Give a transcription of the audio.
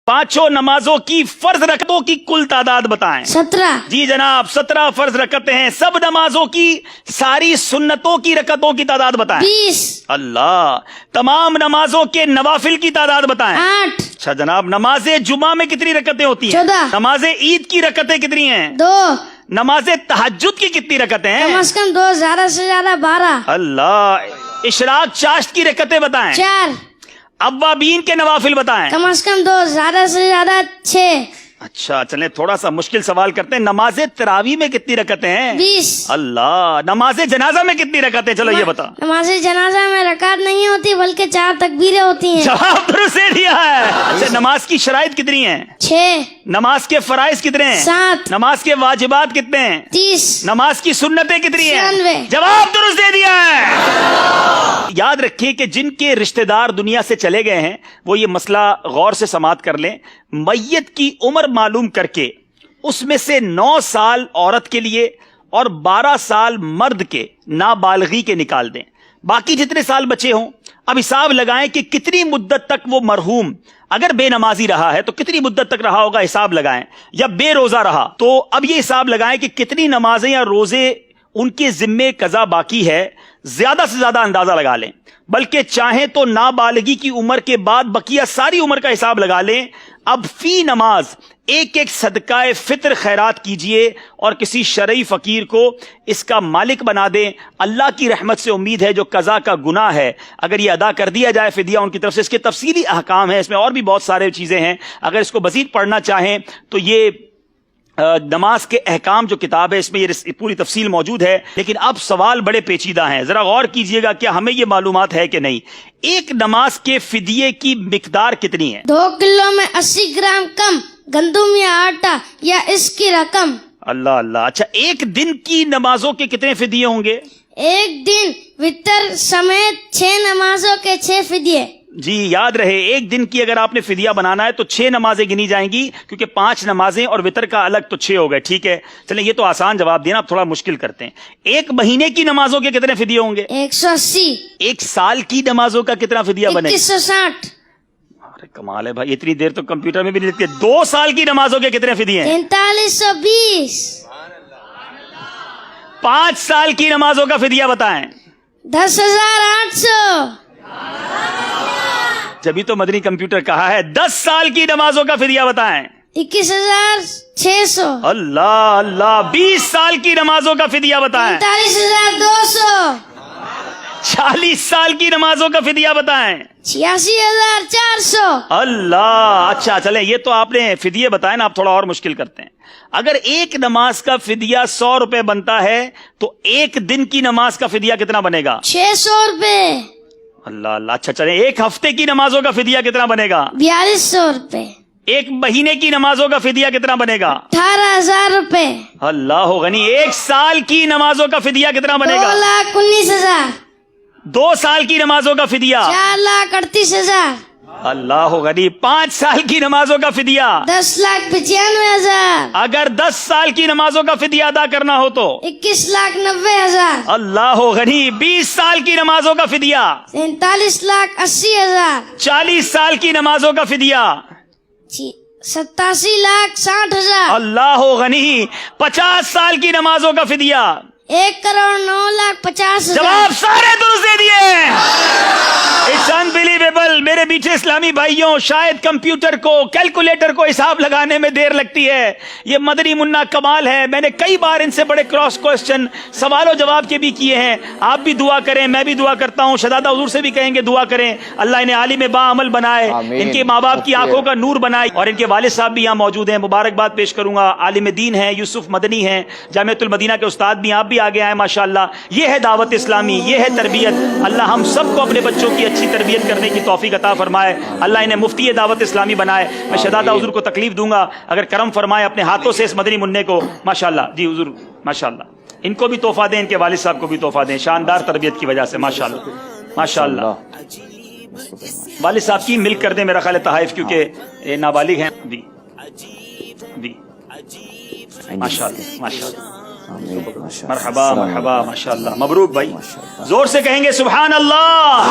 पांचों नमाजों की फर्ज रकतों की कुल तादाद बताएं। 17। जी जनाब, 17 फर्ज रकतें हैं। सब नमाजों की सारी सुन्नतों की रकतों की तादाद बताएं। 20। अल्लाह। तमाम नमाजों के नवाफिल की तादाद बताएं। 8। अच्छा जनाब, नमाज जुमा में कितनी रकतें होती हैं? 14। नमाज ईद की रकतें कितनी हैं? 2। नमाज तहज्जुद की कितनी रकतें कम हैं? से कम 2, ज्यादा से ज्यादा 12। अल्लाह। इशराक चाश्त की रकतें बताएं। 4। अव्वाबीन के नवाफिल बताएं। कम से कम 2, ज्यादा से ज्यादा 6। अच्छा चलें, थोड़ा सा मुश्किल सवाल करते हैं। नमाज तरावी में कितनी रकतें हैं? 20। अल्लाह। नमाज जनाजा में कितनी रकतें? चलो ये बता। नमाज जनाजा में रकात नहीं होती बल्कि 4 तकबीरें होती हैं। जवाब दुरुस्त दे दिया है। अच्छा, नमाज की शराइत कितनी हैं? 6। नमाज के फराइज कितने हैं? 7। नमाज के वाजिबात कितने हैं? 30। नमाज की सुन्नतें कितनी हैं? 96। जवाब दुरुस्त दे दिया है। याद रखिए कि जिनके रिश्तेदार दुनिया से चले गए हैं वो ये मसला गौर से समाअत कर लें। मैयत की उम्र मालूम करके उसमें से 9 साल औरत के लिए और 12 साल मर्द के नाबालगी के निकाल दें। बाकी जितने साल बचे हों अब हिसाब लगाएं कि कितनी मुद्दत तक वो मरहूम अगर बेनमाजी रहा है तो कितनी मुद्दत तक रहा होगा, हिसाब लगाएं। या बेरोजा रहा तो अब ये हिसाब लगाएं कि कितनी नमाजें या रोजे उनके जिम्मे कजा बाकी है। ज्यादा से ज्यादा अंदाजा लगा लें, बल्कि चाहें तो नाबालगी की उम्र के बाद बकिया सारी उम्र का हिसाब लगा लें। अब फी नमाज एक एक सदकाए फित्र खैरात कीजिए और किसी शरई फकीर को इसका मालिक बना दें। अल्लाह की रहमत से उम्मीद है जो कज़ा का गुनाह है अगर ये अदा कर दिया जाए फिदिया उनकी तरफ से। इसके तफसीली अहकाम है, इसमें और भी बहुत सारे चीजें हैं। अगर इसको मजीद पढ़ना चाहें तो ये नमाज के अहकाम जो किताब है इसमें ये पूरी तफसील मौजूद है। लेकिन अब सवाल बड़े पेचीदा हैं, जरा गौर कीजिएगा, क्या हमें ये मालूमात है कि नहीं। एक नमाज के फिदिये की मिकदार कितनी है? 2 किलो में 80 ग्राम कम गंदुम या आटा या इसकी रकम। अल्लाह अल्लाह। अच्छा, एक दिन की नमाजों के कितने फिदिये होंगे? एक दिन वितर समेत 6 नमाजों के 6 फिदिये। जी याद रहे, एक दिन की अगर आपने फिदिया बनाना है तो 6 नमाजें गिनी जाएंगी, क्योंकि 5 नमाजें और वितर का अलग तो 6 हो गए। ठीक है, चलें ये तो आसान जवाब दिया ना, अब थोड़ा मुश्किल करते हैं। एक महीने की नमाजों के कितने फिदिये होंगे? 180। एक साल की नमाजों का कितना फिदिया बनेगा? 2160। अरे कमाल है भाई, इतनी देर तो कंप्यूटर में भी नहीं लिखते। 2 साल की नमाजों के कितने फिदिये हैं? 4320। 5 साल की नमाजों का फिदिया बताएं। 10,800। जब तो मदनी कंप्यूटर कहा है। 10 साल की नमाजों का फिदिया बताएं। 21,600। अल्लाह अल्लाह। 20 साल की नमाजों का फिदिया बताएं। 45,200। 40 साल की नमाजों का फिदिया बताएं। 86,400। अल्लाह। अच्छा चलें, ये तो आपने फिदिये बताए ना, आप थोड़ा और मुश्किल करते हैं। अगर एक नमाज का फिदिया 100 रुपए बनता है तो एक दिन की नमाज का फिदिया कितना बनेगा? 600 रुपए। अल्लाह अल्लाह। अच्छा चलें, एक हफ्ते की नमाजों का फिदिया कितना बनेगा? 4200 रुपए। एक महीने की नमाजों का फिदिया कितना बनेगा? 18,000 रुपए। अल्लाह गनी। एक साल की नमाजों का फिदिया कितना बनेगा? 2,19,000। 2 साल की नमाजों का फिदिया? 4,38,000। अल्लाह गनी। 5 साल की नमाजों का फिदिया? 10,95,000। अगर 10 साल की नमाजों का फिदिया अदा करना हो तो? 21,90,000। अल्लाह गनी। 20 साल की नमाजों का फिदिया? 43,80,000। 40 साल की नमाजों का फिदिया? 87,60,000। अल्लाह गनी। 50 साल की नमाजों का फिदिया? 1,09,50,000। जवाब सारे दुरुस्त दे दिए। It's unbelievable. मेरे पीछे इस्लामी भाइयों, शायद कंप्यूटर को, कैलकुलेटर को हिसाब लगाने में देर लगती है। ये मदनी मुन्ना कमाल है। मैंने कई बार इनसे बड़े क्रॉस क्वेश्चन सवालों जवाब के भी किए हैं। आप भी दुआ करें, मैं भी दुआ करता हूँ। शहजादा हुजूर से भी कहेंगे दुआ करें, अल्लाह इन्हें आलिम बाअमल बनाए, इनके माँ बाप की आंखों का नूर बनाए। और इनके वालिद साहब भी यहाँ मौजूद हैं, मुबारकबाद पेश करूंगा। आलिम दीन है, यूसुफ मदनी है, जामिअतुल मदीना के उस्ताद भी, आप भी आगे आए माशाअल्लाह। ये है दावत इस्लामी, ये है तरबियत। अल्लाह हम सबको अपने बच्चों की अच्छी तरबियत करने की तौफीक अता फरमाए। अल्लाह इन्हें मुफ्ती दावत इस्लामी बनाए। मैं शहजादा हुजूर को तकलीफ दूंगा अगर करम फरमाए अपने हाथों से इस मदनी मुन्ने को। माशाअल्लाह जी हुजूर, माशाअल्लाह। इनको भी तोहफा दें, इनके वालिद साहब को भी तोहफा दें, शानदार तरबियत की वजह से। माशाअल्लाह माशाअल्लाह। वालिद साहब की मिल्क कर दें मेरा ख्याल है तहाइफ, क्योंकि नाबालिग हैं। दी दी माशाअल्लाह माशाअल्लाह। मरहबा मरहबा माशाअल्लाह। मबरूक भाई, जोर से कहेंगे सुभान अल्लाह।